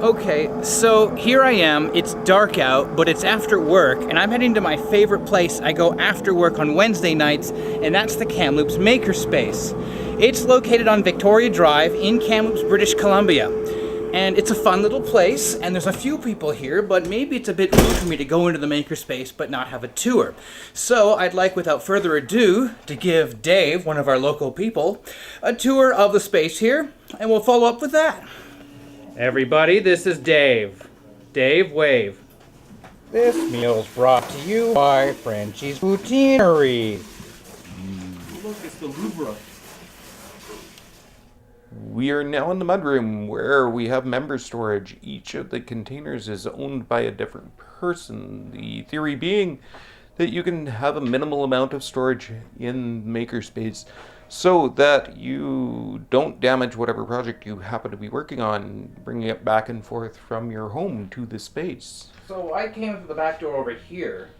Okay, so here I am. It's dark out, but it's after work, and I'm heading to my favorite place I go after work on Wednesday nights, and that's the Kamloops Makerspace. It's located on Victoria Drive in Kamloops, British Columbia. And it's a fun little place, and there's a few people here, but maybe it's a bit weird for me to go into the Makerspace but not have a tour. So I'd like, without further ado, to give Dave, one of our local people, a tour of the space here, and we'll follow up with that. Everybody, this is Dave. Dave, wave. This meal is brought to you by Frenchie's Poutineery. Look, it's the Louvre. We are now in the mudroom where we have member storage. Each of the containers is owned by a different person. The theory being that you can have a minimal amount of storage in Makerspace so that you don't damage whatever project you happen to be working on, bringing it back and forth from your home to the space. So I came through the back door over here.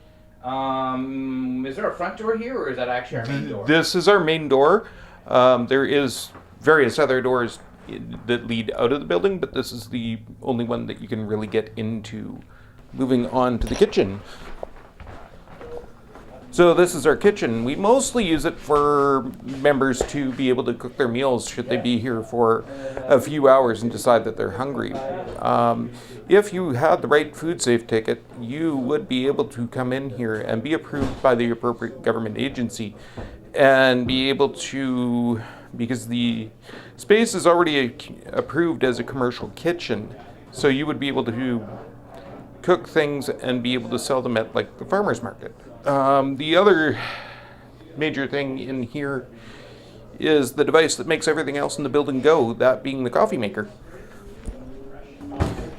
Is there a front door here, or is that actually our main door? This is our main door. There is various other doors that lead out of the building, but this is the only one that you can really get into. Moving on to the kitchen. So this is our kitchen. We mostly use it for members to be able to cook their meals should they be here for a few hours and decide that they're hungry. If you had the right food safe ticket, you would be able to come in here and be approved by the appropriate government agency and be able to, because the space is already approved as a commercial kitchen, so you would be able to cook things and be able to sell them at like the farmer's market. The other major thing in here is the device that makes everything else in the building go, that being the coffee maker.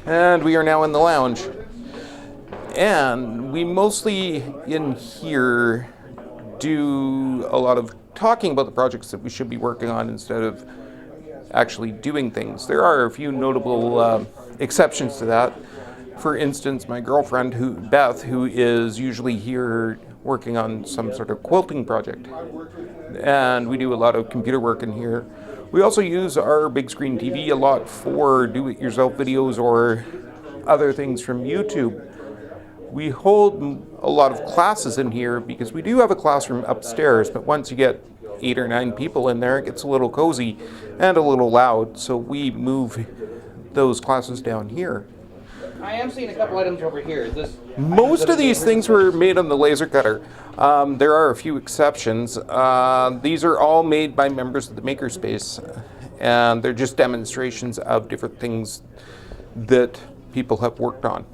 And we are now in the lounge. And we mostly in here do a lot of talking about the projects that we should be working on instead of actually doing things. There are a few notable exceptions to that. For instance, my girlfriend, Beth, who is usually here working on some sort of quilting project. And we do a lot of computer work in here. We also use our big screen TV a lot for do-it-yourself videos or other things from YouTube. We hold a lot of classes in here because we do have a classroom upstairs, but once you get 8 or 9 people in there, it gets a little cozy and a little loud, so we move those classes down here. I am seeing a couple items over here. Most of these things were made on the laser cutter. There are a few exceptions. These are all made by members of the Makerspace, and they're just demonstrations of different things that people have worked on.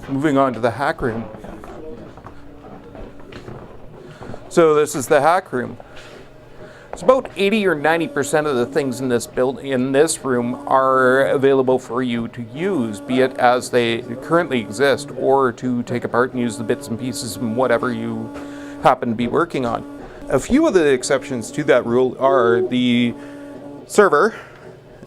Moving on to the hack room. So this is the hack room. It's about 80 or 90% of the things in this room are available for you to use, be it as they currently exist, or to take apart and use the bits and pieces from whatever you happen to be working on. A few of the exceptions to that rule are the server,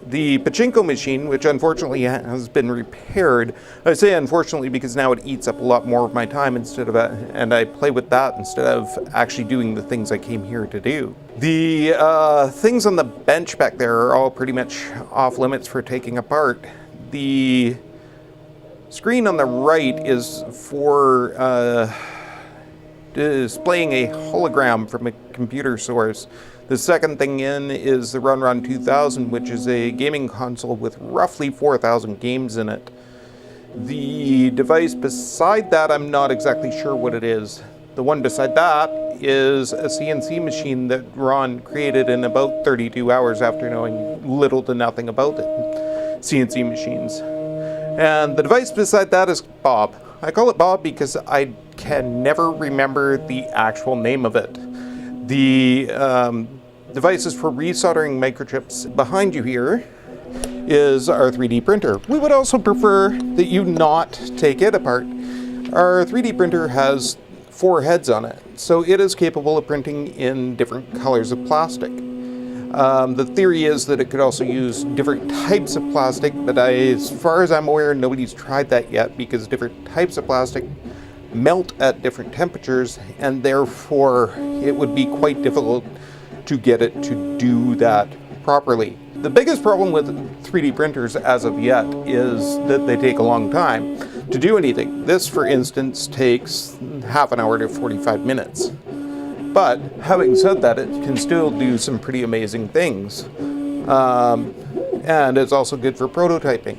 the pachinko machine, which unfortunately has been repaired. I say unfortunately because now it eats up a lot more of my time and I play with that instead of actually doing the things I came here to do. The things on the bench back there are all pretty much off limits for taking apart. The screen on the right is for displaying a hologram from a computer source. The second thing in is the Run 2000, which is a gaming console with roughly 4,000 games in it. The device beside that, I'm not exactly sure what it is. The one beside that is a CNC machine that Ron created in about 32 hours after knowing little to nothing about CNC machines. And the device beside that is Bob. I call it Bob because I can never remember the actual name of it. The devices for resoldering microchips. Behind you here is our 3D printer. We would also prefer that you not take it apart. Our 3D printer has 4 heads on it, so it is capable of printing in different colors of plastic. The theory is that it could also use different types of plastic, but as far as I'm aware, nobody's tried that yet because different types of plastic melt at different temperatures, and therefore it would be quite difficult to get it to do that properly. The biggest problem with 3D printers as of yet is that they take a long time to do anything. This, for instance, takes half an hour to 45 minutes. But having said that, it can still do some pretty amazing things. And it's also good for prototyping.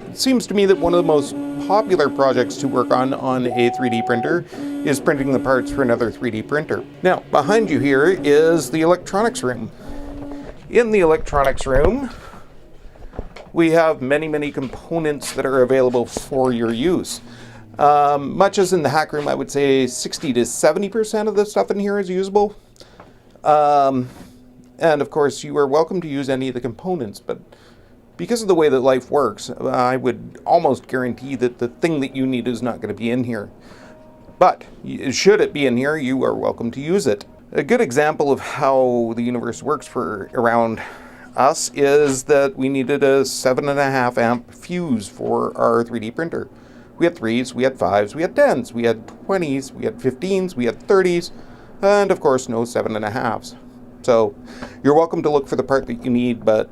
It seems to me that one of the most popular projects to work on a 3D printer is printing the parts for another 3D printer. Now, behind you here is the electronics room. In the electronics room, we have many components that are available for your use. Much as in the hack room, I would say 60 to 70% of the stuff in here is usable. And of course, you are welcome to use any of the components, but because of the way that life works, I would almost guarantee that the thing that you need is not going to be in here. But should it be in here, you are welcome to use it. A good example of how the universe works for around us is that we needed a 7.5 amp fuse for our 3D printer. We had 3s, we had 5s, we had 10s, we had 20s, we had 15s, we had 30s, and of course no 7.5s. So you're welcome to look for the part that you need, but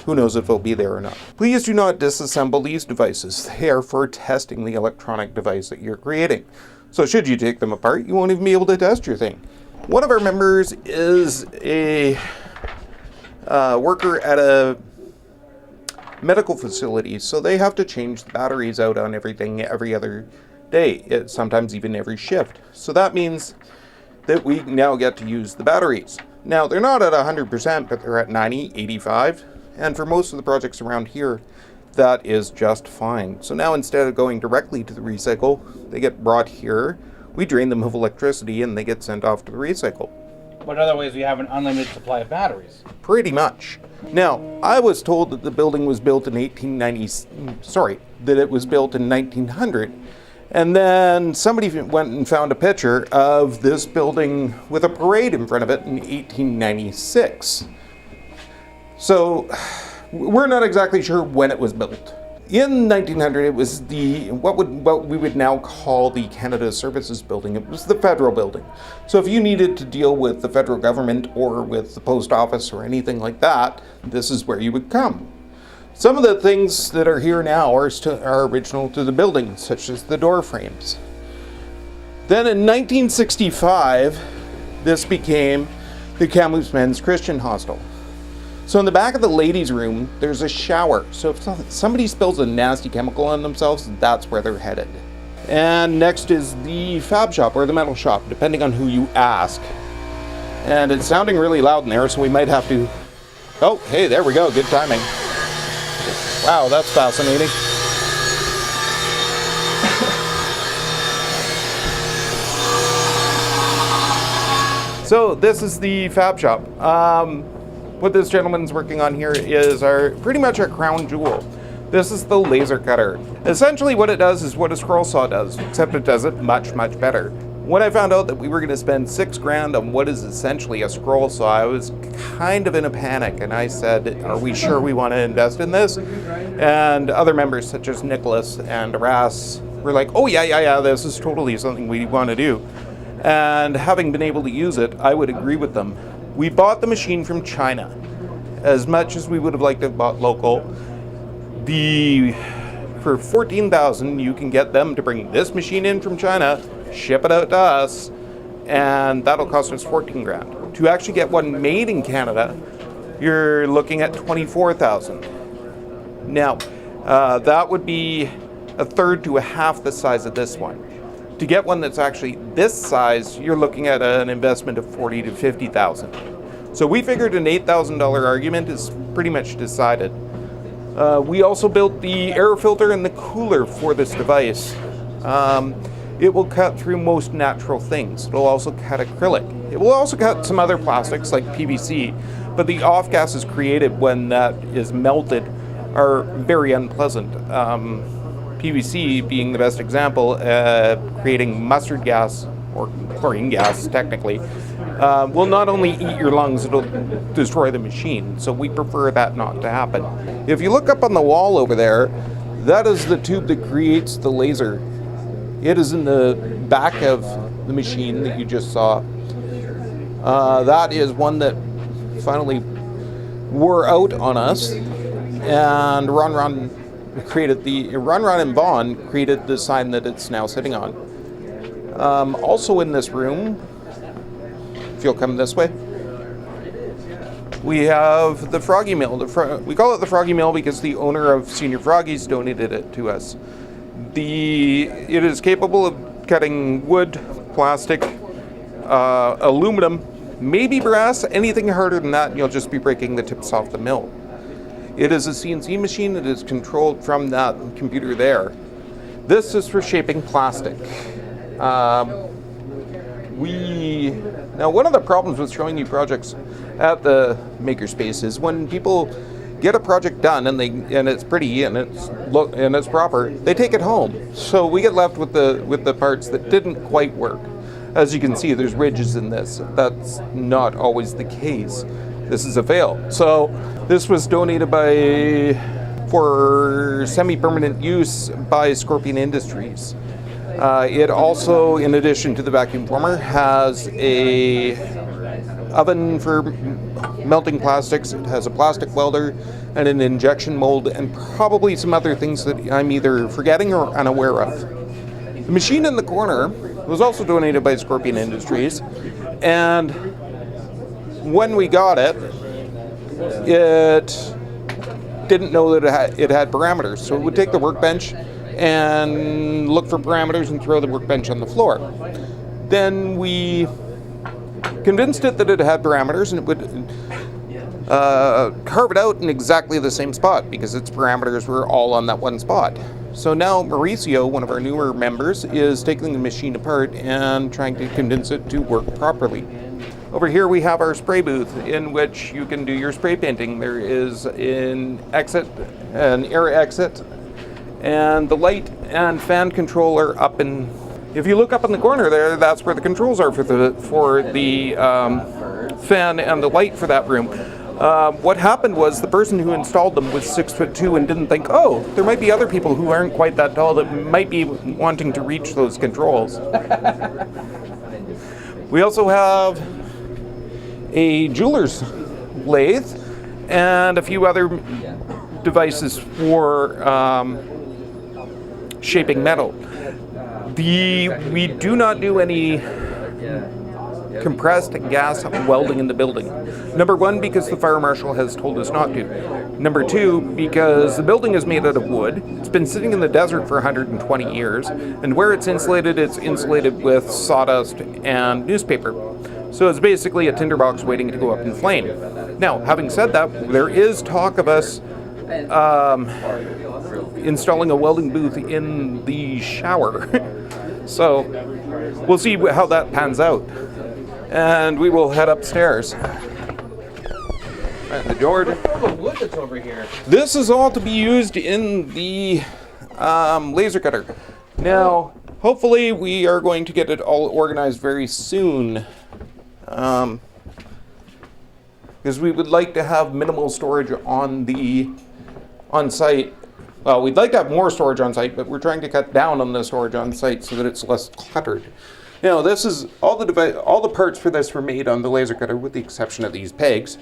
who knows if it'll be there or not. Please do not disassemble these devices. They are for testing the electronic device that you're creating. So should you take them apart, you won't even be able to test your thing. One of our members is a worker at a medical facility, so they have to change the batteries out on everything every other day, sometimes even every shift. So that means that we now get to use the batteries. Now, they're not at 100%, but they're at 90, 85. And for most of the projects around here, that is just fine. So now instead of going directly to the recycle, they get brought here, we drain them of electricity, and they get sent off to the recycle. But otherwise, we have an unlimited supply of batteries. Pretty much. Now, I was told that the building was built in that it was built in 1900. And then somebody went and found a picture of this building with a parade in front of it in 1896. So we're not exactly sure when it was built. In 1900, it was what we would now call the Canada Services Building. It was the federal building. So if you needed to deal with the federal government or with the post office or anything like that, this is where you would come. Some of the things that are here now are original to the building, such as the door frames. Then in 1965, this became the Kamloops Men's Christian Hostel. So in the back of the ladies' room, there's a shower. So if somebody spills a nasty chemical on themselves, that's where they're headed. And next is the Fab Shop, or the metal shop, depending on who you ask. And it's sounding really loud in there, so we might have to... Oh, hey, there we go, good timing. Wow, that's fascinating. So this is the Fab Shop. What this gentleman's working on here is pretty much our crown jewel. This is the laser cutter. Essentially what it does is what a scroll saw does, except it does it much better. When I found out that we were going to spend $6,000 on what is essentially a scroll saw, I was kind of in a panic, and I said, are we sure we want to invest in this? And other members such as Nicholas and Aras were like, oh yeah, this is totally something we want to do. And having been able to use it, I would agree with them. We bought the machine from China. As much as we would have liked to have bought local, for $14,000 you can get them to bring this machine in from China, ship it out to us, and that'll cost us $14,000. To actually get one made in Canada, you're looking at $24,000. Now, that would be a third to a half the size of this one. To get one that's actually this size, you're looking at an investment of $40,000 to $50,000. So we figured an $8,000 argument is pretty much decided. We also built the air filter and the cooler for this device. It will cut through most natural things. It'll also cut acrylic. It will also cut some other plastics like PVC, but the off gases created when that is melted are very unpleasant. PVC being the best example, creating mustard gas, or chlorine gas technically, will not only eat your lungs, it'll destroy the machine. So we prefer that not to happen. If you look up on the wall over there, that is the tube that creates the laser. It is in the back of the machine that you just saw. That is one that finally wore out on us, and Ron and Vaughn created the sign that it's now sitting on. Also in this room, if you'll come this way, we have the Froggy Mill. We call it the Froggy Mill because the owner of Senior Froggies donated it to us. It is capable of cutting wood, plastic, aluminum, maybe brass. Anything harder than that, and you'll just be breaking the tips off the mill. It is a CNC machine that is controlled from that computer there. This is for shaping plastic. Now, one of the problems with showing you projects at the Makerspace is when people get a project done and it's pretty and it's proper, they take it home. So we get left with the parts that didn't quite work. As you can see, there's ridges in this. That's not always the case. This is a fail. So this was donated for semi-permanent use by Scorpion Industries. It also, in addition to the vacuum former, has a oven for melting plastics. It has a plastic welder and an injection mold, and probably some other things that I'm either forgetting or unaware of. The machine in the corner was also donated by Scorpion Industries, and when we got it, it didn't know that it had parameters, so it would take the workbench and look for parameters and throw the workbench on the floor. Then we convinced it that it had parameters, and it would carve it out in exactly the same spot because its parameters were all on that one spot. So now Mauricio, one of our newer members, is taking the machine apart and trying to convince it to work properly. Over here we have our spray booth in which you can do your spray painting. There is an air exit, and the light and fan control are up in. If you look up in the corner there, that's where the controls are for the fan and the light for that room. What happened was the person who installed them was 6'2" and didn't think, oh, there might be other people who aren't quite that tall that might be wanting to reach those controls. We also have a jeweler's lathe and a few other devices for shaping metal. We do not do any compressed gas welding in the building. Number one, because the fire marshal has told us not to. Number two, because the building is made out of wood. It's been sitting in the desert for 120 years, and where it's insulated with sawdust and newspaper. So it's basically a tinderbox waiting to go up in flame. Now, having said that, there is talk of us installing a welding booth in the shower. So we'll see how that pans out. And we will head upstairs. And the door. All the wood that's over here. This is all to be used in the laser cutter. Now, hopefully we are going to get it all organized very soon. Because we would like to have minimal storage on site. Well, we'd like to have more storage on site, but we're trying to cut down on the storage on site so that it's less cluttered. Now, this is all the parts for this were made on the laser cutter, with the exception of these pegs,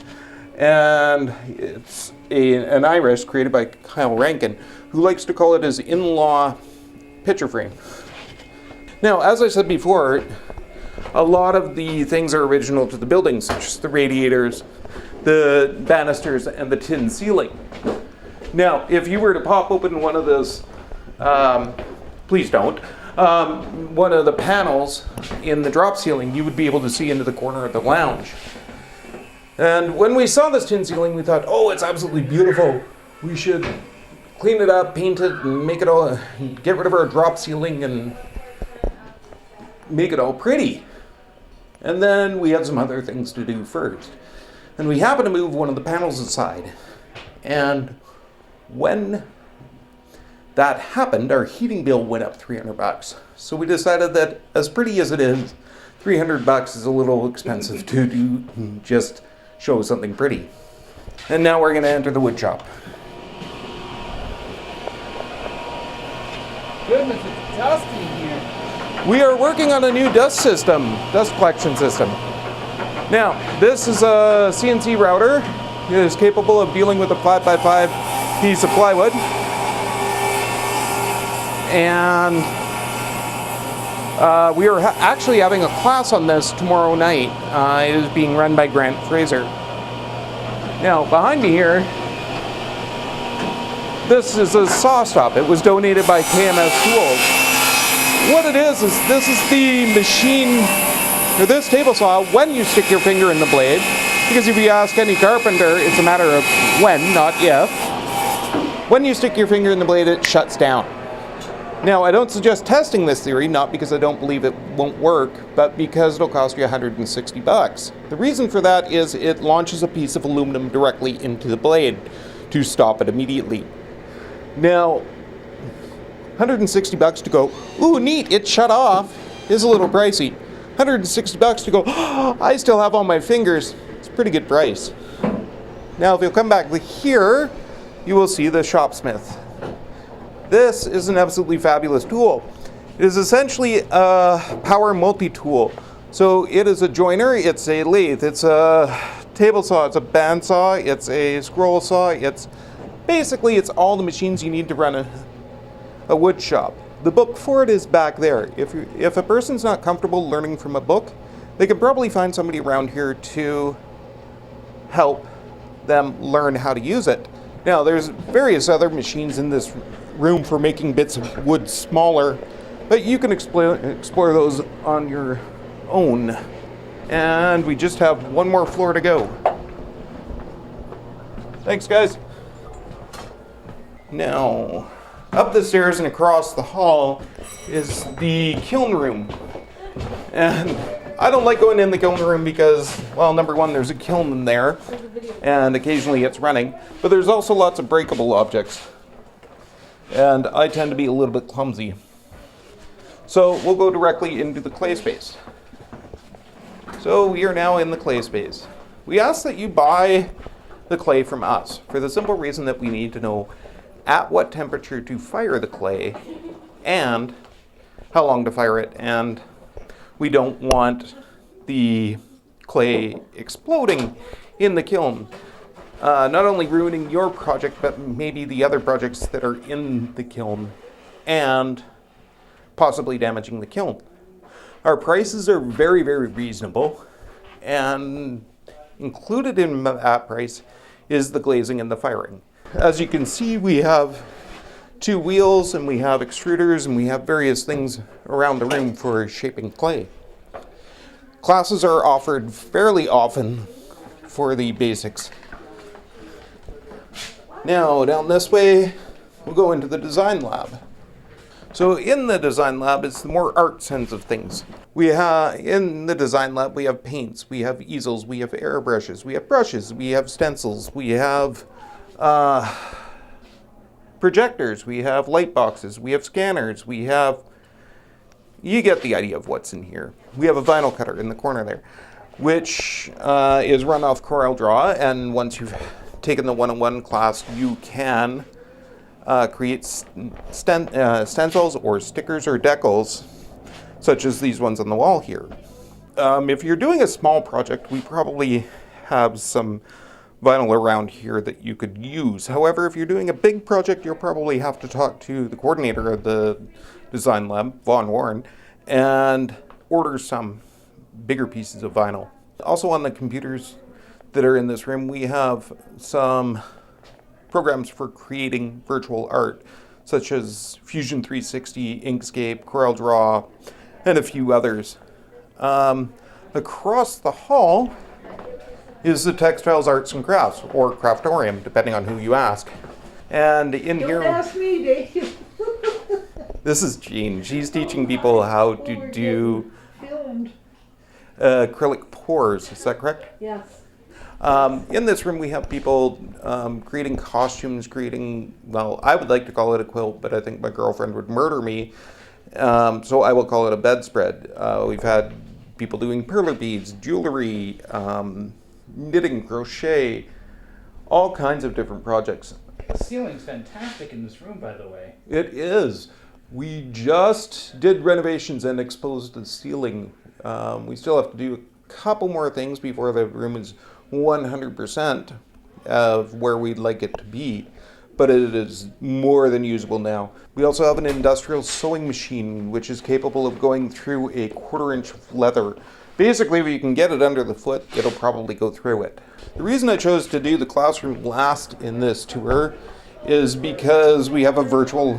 and it's an iris created by Kyle Rankin, who likes to call it his in-law picture frame. Now, as I said before, a lot of the things are original to the building, such as the radiators, the banisters, and the tin ceiling. Now, if you were to pop open one of those, please don't, one of the panels in the drop ceiling, you would be able to see into the corner of the lounge. And when we saw this tin ceiling, we thought, oh, it's absolutely beautiful. We should clean it up, paint it, and make it all, get rid of our drop ceiling and make it all pretty. And then we had some other things to do first. And we happened to move one of the panels aside. And when that happened, our heating bill went up $300. So we decided that, as pretty as it is, $300 is a little expensive to do just show something pretty. And now we're going to enter the wood shop. Goodness, it's dusty in here. We are working on a new dust collection system. Now, this is a CNC router It is capable of dealing with a 5x5 piece of plywood. And we are actually having a class on this tomorrow night. It is being run by Grant Fraser. Now, behind me here, this is a saw stop. It was donated by KMS Tools. What it is this is the machine, or this table saw, when you stick your finger in the blade. Because if you ask any carpenter, it's a matter of when, not if. When you stick your finger in the blade, it shuts down. Now, I don't suggest testing this theory, not because I don't believe it won't work, but because it'll cost you $160. The reason for that is it launches a piece of aluminum directly into the blade to stop it immediately. Now, $160 to go, ooh, neat, it shut off, is a little pricey. $160 to go, oh, I still have all my fingers. It's a pretty good price. Now, if you'll come back here, you will see the Shopsmith. This is an absolutely fabulous tool. It is essentially a power multi-tool. So it is a joiner, it's a lathe, it's a table saw, it's a bandsaw, it's a scroll saw, it's all the machines you need to run a wood shop. The book for it is back there. If a person's not comfortable learning from a book, they can probably find somebody around here to help them learn how to use it. Now, there's various other machines in this room for making bits of wood smaller, but you can explore those on your own. And we just have one more floor to go. Thanks, guys. Now, up the stairs and across the hall is the kiln room. And I don't like going in the kiln room because, well, number one, there's a kiln in there, and occasionally it's running, but there's also lots of breakable objects. And I tend to be a little bit clumsy. So we'll go directly into the clay space. So we are now in the clay space. We ask that you buy the clay from us for the simple reason that we need to know at what temperature to fire the clay and how long to fire it, and we don't want the clay exploding in the kiln. Not only ruining your project, but maybe the other projects that are in the kiln, and possibly damaging the kiln. Our prices are very, very reasonable, and included in that price is the glazing and the firing. As you can see, we have 2 wheels, and we have extruders, and we have various things around the room for shaping clay. Classes are offered fairly often for the basics. Now, down this way, we'll go into the design lab. So in the design lab, it's the more art sense of things. In the design lab, we have paints, we have easels, we have airbrushes, we have brushes, we have stencils, we have projectors, we have light boxes, we have scanners, you get the idea of what's in here. We have a vinyl cutter in the corner there, which is run off CorelDRAW, and once you've taken the 101 class, you can create stencils or stickers or decals, such as these ones on the wall here. If you're doing a small project, we probably have some vinyl around here that you could use. However, if you're doing a big project, you'll probably have to talk to the coordinator of the design lab, Vaughn Warren, and order some bigger pieces of vinyl. Also on the computers that are in this room, we have some programs for creating virtual art, such as Fusion 360, Inkscape, CorelDRAW, and a few others. Across the hall is the Textiles Arts and Crafts, or Craftorium, depending on who you ask. And in here... Don't ask me, Dave. This is Jean. She's teaching people how to do Filmed. acrylic pours. Is that correct? Yes. In this room, we have people creating costumes, well, I would like to call it a quilt, but I think my girlfriend would murder me, so I will call it a bedspread. We've had people doing perler beads, jewelry, knitting, crochet, all kinds of different projects. The ceiling's fantastic in this room, by the way. It is. We just did renovations and exposed the ceiling. We still have to do a couple more things before the room is 100%. of where we'd like it to be, but it is more than usable now. We also have an industrial sewing machine, which is capable of going through a 1/4 inch of leather. Basically, if you can get it under the foot, it'll probably go through it. The reason I chose to do the classroom last in this tour is because we have a virtual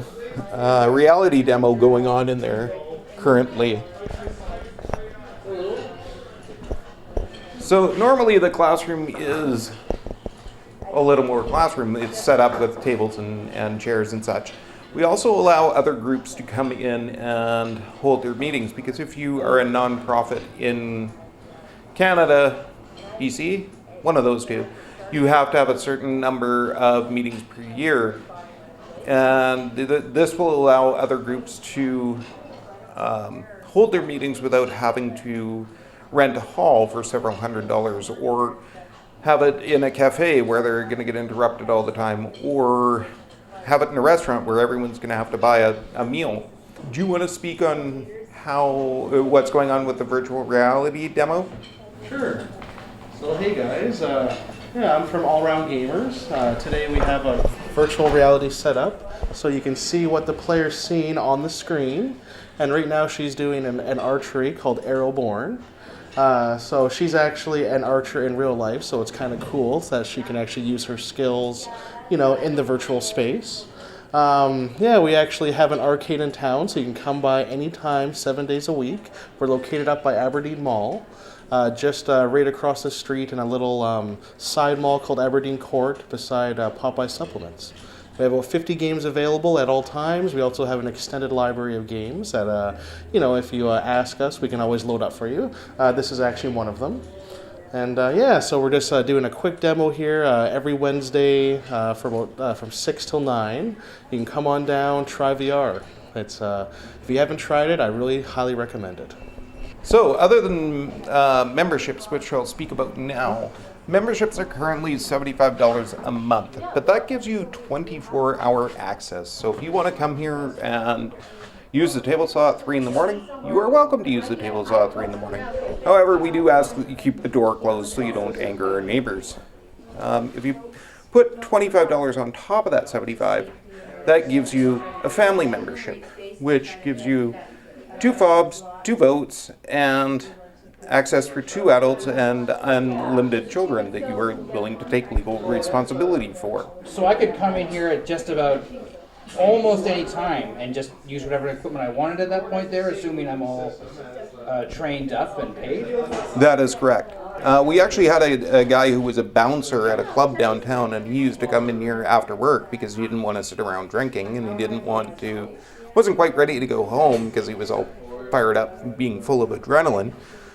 reality demo going on in there currently. So normally the classroom is a little more classroom. It's set up with tables and chairs and such. We also allow other groups to come in and hold their meetings, because if you are a nonprofit in Canada, BC, one of those two, you have to have a certain number of meetings per year. And this will allow other groups to hold their meetings without having to rent a hall for several $100s, or have it in a cafe where they're going to get interrupted all the time, or have it in a restaurant where everyone's going to have to buy a meal. Do you want to speak on what's going on with the virtual reality demo? Sure. So hey guys, I'm from All Round Gamers. Today we have a virtual reality setup, so you can see what the player's seeing on the screen. And right now she's doing an archery called Arrowborn. So she's actually an archer in real life, so it's kind of cool that she can actually use her skills, in the virtual space. We actually have an arcade in town, so you can come by anytime, 7 days a week. We're located up by Aberdeen Mall, just right across the street in a little side mall called Aberdeen Court beside Popeye Supplements. We have about 50 games available at all times. We also have an extended library of games that, if you ask us, we can always load up for you. This is actually one of them. And so we're just doing a quick demo here every Wednesday from 6 till 9. You can come on down, try VR. It's if you haven't tried it, I really highly recommend it. So other than memberships, which I'll speak about now, memberships are currently $75 a month, but that gives you 24-hour access. So if you want to come here and use the table saw at 3 in the morning, you are welcome to use the table saw at 3 in the morning. However, we do ask that you keep the door closed so you don't anger our neighbors. If you put $25 on top of that $75, that gives you a family membership, which gives you 2 fobs, 2 votes, and access for 2 adults and unlimited children that you are willing to take legal responsibility for. So I could come in here at just about almost any time and just use whatever equipment I wanted at that point there, assuming I'm all trained up and paid? That is correct. We actually had a guy who was a bouncer at a club downtown, and he used to come in here after work because he didn't want to sit around drinking, and he wasn't quite ready to go home because he was all fired up, being full of adrenaline.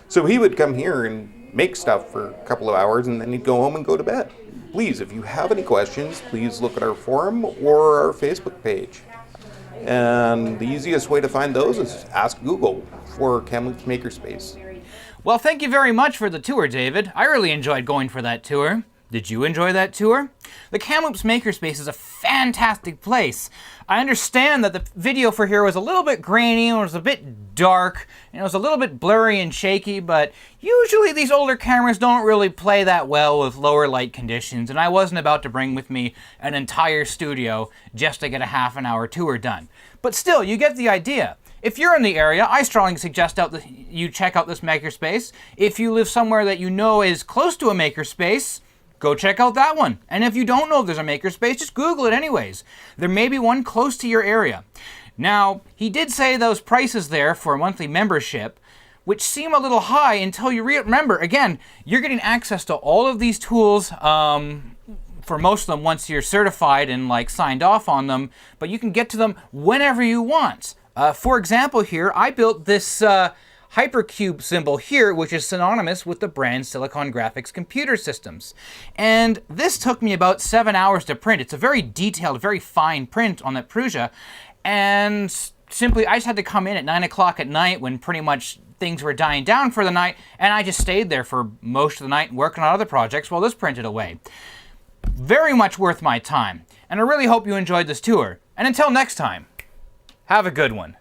So he would come here and make stuff for a couple of hours, and then he'd go home and go to bed. Please, if you have any questions, please look at our forum or our Facebook page. And the easiest way to find those is ask Google for Kamloops Makerspace. Well, thank you very much for the tour, David. I really enjoyed going for that tour. Did you enjoy that tour? The Kamloops Makerspace is a fantastic place. I understand that the video for here was a little bit grainy, it was a bit dark, and it was a little bit blurry and shaky, but usually these older cameras don't really play that well with lower light conditions, and I wasn't about to bring with me an entire studio just to get a half an hour tour done. But still, you get the idea. If you're in the area, I strongly suggest you check out this makerspace. If you live somewhere that you know is close to a makerspace, go check out that one. And if you don't know if there's a makerspace, just Google it anyways. There may be one close to your area. Now, he did say those prices there for a monthly membership, which seem a little high until you remember, again, you're getting access to all of these tools for most of them once you're certified and signed off on them, but you can get to them whenever you want. For example here, I built this hypercube symbol here, which is synonymous with the brand Silicon Graphics computer systems. And this took me about 7 hours to print. It's a very detailed, very fine print on that Prusa. And simply, I just had to come in at 9 o'clock at night when pretty much things were dying down for the night, and I just stayed there for most of the night working on other projects while this printed away. Very much worth my time. And I really hope you enjoyed this tour. And until next time, have a good one.